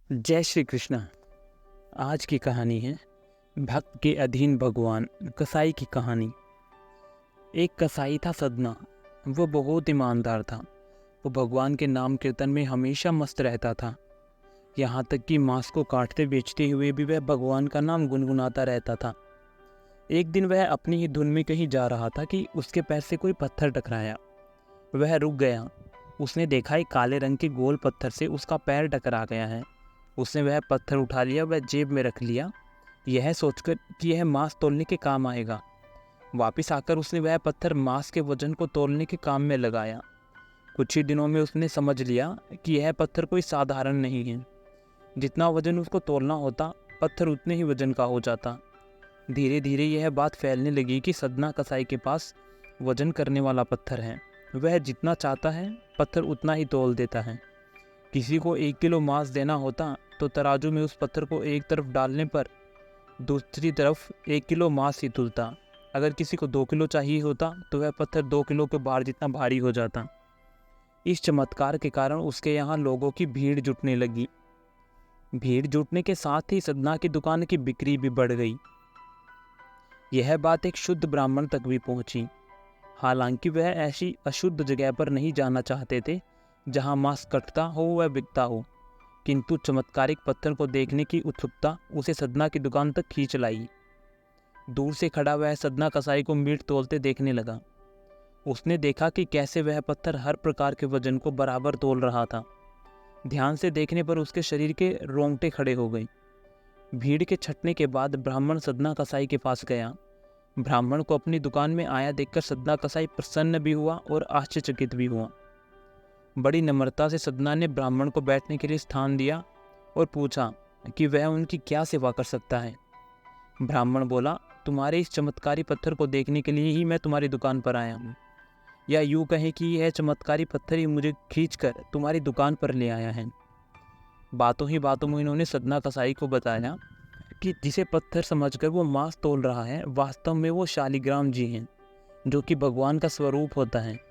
जय श्री कृष्ण। आज की कहानी है भक्त के अधीन भगवान कसाई की कहानी। एक कसाई था सदना। वो बहुत ईमानदार था। वो भगवान के नाम कीर्तन में हमेशा मस्त रहता था। यहाँ तक कि मांस को काटते बेचते हुए भी वह भगवान का नाम गुनगुनाता रहता था। एक दिन वह अपनी ही धुन में कहीं जा रहा था कि उसके पैर से कोई पत्थर टकराया। वह रुक गया। उसने देखा एक काले रंग के गोल पत्थर से उसका पैर टकरा गया है। उसने वह पत्थर उठा लिया, वह जेब में रख लिया, यह सोचकर कि यह मांस तोलने के काम आएगा। वापस आकर उसने वह पत्थर मांस के वजन को तोलने के काम में लगाया। कुछ ही दिनों में उसने समझ लिया कि यह पत्थर कोई साधारण नहीं है। जितना वजन उसको तोलना होता, पत्थर उतने ही वजन का हो जाता। धीरे धीरे यह बात फैलने लगी कि सदना कसाई के पास वजन करने वाला पत्थर है। वह जितना चाहता है पत्थर उतना ही तोल देता है। किसी को 1 किलो मांस देना होता तो तराजू में उस पत्थर को एक तरफ डालने पर दूसरी तरफ 1 किलो मांस ही तुलता। अगर किसी को 2 किलो चाहिए होता तो वह पत्थर 2 किलो के बार जितना भारी हो जाता। इस चमत्कार के कारण उसके यहाँ लोगों की भीड़ जुटने लगी। भीड़ जुटने के साथ ही सदना की दुकान की बिक्री भी बढ़ गई। यह बात एक शुद्ध ब्राह्मण तक भी पहुंची। हालांकि वह ऐसी अशुद्ध जगह पर नहीं जाना चाहते थे जहां मांस कटता हो व बिकता हो, किंतु चमत्कारिक पत्थर को देखने की उत्सुकता उसे सदना की दुकान तक खींच लाई। दूर से खड़ा वह सदना कसाई को मीट तोलते देखने लगा। उसने देखा कि कैसे वह पत्थर हर प्रकार के वजन को बराबर तोल रहा था। ध्यान से देखने पर उसके शरीर के रोंगटे खड़े हो गए। भीड़ के छटने के बाद ब्राह्मण सदना कसाई के पास गया। ब्राह्मण को अपनी दुकान में आया देखकर सदना कसाई प्रसन्न भी हुआ और आश्चर्यचकित भी हुआ। बड़ी नम्रता से सदना ने ब्राह्मण को बैठने के लिए स्थान दिया और पूछा कि वह उनकी क्या सेवा कर सकता है। ब्राह्मण बोला, तुम्हारे इस चमत्कारी पत्थर को देखने के लिए ही मैं तुम्हारी दुकान पर आया हूँ, या यूँ कहें कि यह चमत्कारी पत्थर ही मुझे खींचकर तुम्हारी दुकान पर ले आया है। बातों ही बातों में इन्होंने सदना कसाई को बताया कि जिसे पत्थर समझकर वो मांस तोल रहा है, वास्तव में वो शालिग्राम जी हैं, जो कि भगवान का स्वरूप होता है।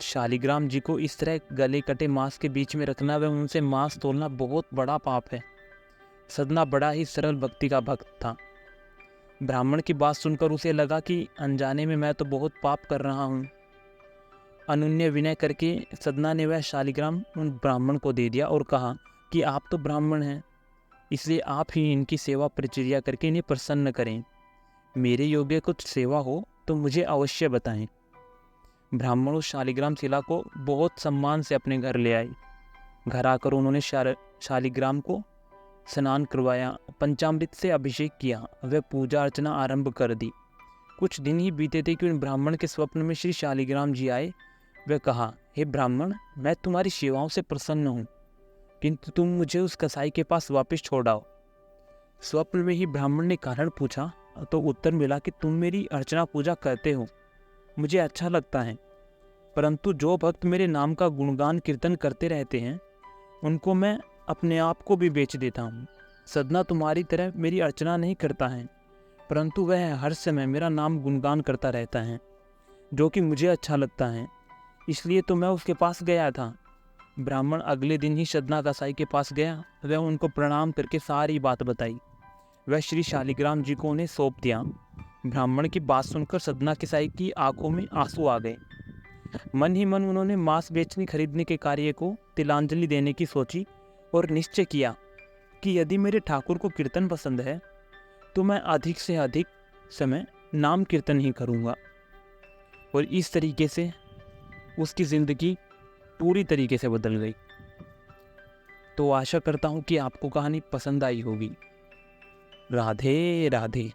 शालिग्राम जी को इस तरह गले कटे मांस के बीच में रखना व उनसे मांस तोलना बहुत बड़ा पाप है। सदना बड़ा ही सरल भक्ति का भक्त था। ब्राह्मण की बात सुनकर उसे लगा कि अनजाने में मैं तो बहुत पाप कर रहा हूँ। अनुन्य विनय करके सदना ने वह शालिग्राम उन ब्राह्मण को दे दिया और कहा कि आप तो ब्राह्मण हैं, इसलिए आप ही इनकी सेवा परिचर्या करके इन्हें प्रसन्न करें। मेरे योग्य कुछ सेवा हो तो मुझे अवश्य बताएं। ब्राह्मण उस शालिग्राम शिला को बहुत सम्मान से अपने घर ले आए। घर आकर उन्होंने शालिग्राम को स्नान करवाया, पंचामृत से अभिषेक किया, वह पूजा अर्चना आरंभ कर दी। कुछ दिन ही बीते थे कि उन ब्राह्मण के स्वप्न में श्री शालिग्राम जी आए। वह कहा, हे ब्राह्मण, मैं तुम्हारी सेवाओं से प्रसन्न हूँ, किंतु तुम मुझे उस कसाई के पास वापस छोड़ आओ। स्वप्न में ही ब्राह्मण ने कारण पूछा तो उत्तर मिला कि तुम मेरी अर्चना पूजा करते हो, मुझे अच्छा लगता है, परंतु जो भक्त मेरे नाम का गुणगान कीर्तन करते रहते हैं उनको मैं अपने आप को भी बेच देता हूँ। सदना तुम्हारी तरह मेरी अर्चना नहीं करता है, परंतु वह हर समय मेरा नाम गुणगान करता रहता है, जो कि मुझे अच्छा लगता है, इसलिए तो मैं उसके पास गया था। ब्राह्मण अगले दिन ही सदना कसाई के पास गया। वह उनको प्रणाम करके सारी बात बताई। वह श्री शालिग्राम जी को उन्हें सौंप दिया। ब्राह्मण की बात सुनकर सदना कसाई की आंखों में आंसू आ गए। मन ही मन उन्होंने मांस बेचने खरीदने के कार्य को तिलांजलि देने की सोची और निश्चय किया कि यदि मेरे ठाकुर को कीर्तन पसंद है तो मैं अधिक से अधिक समय नाम कीर्तन ही करूँगा। और इस तरीके से उसकी ज़िंदगी पूरी तरीके से बदल गई। तो आशा करता हूँ कि आपको कहानी पसंद आई होगी। राधे राधे।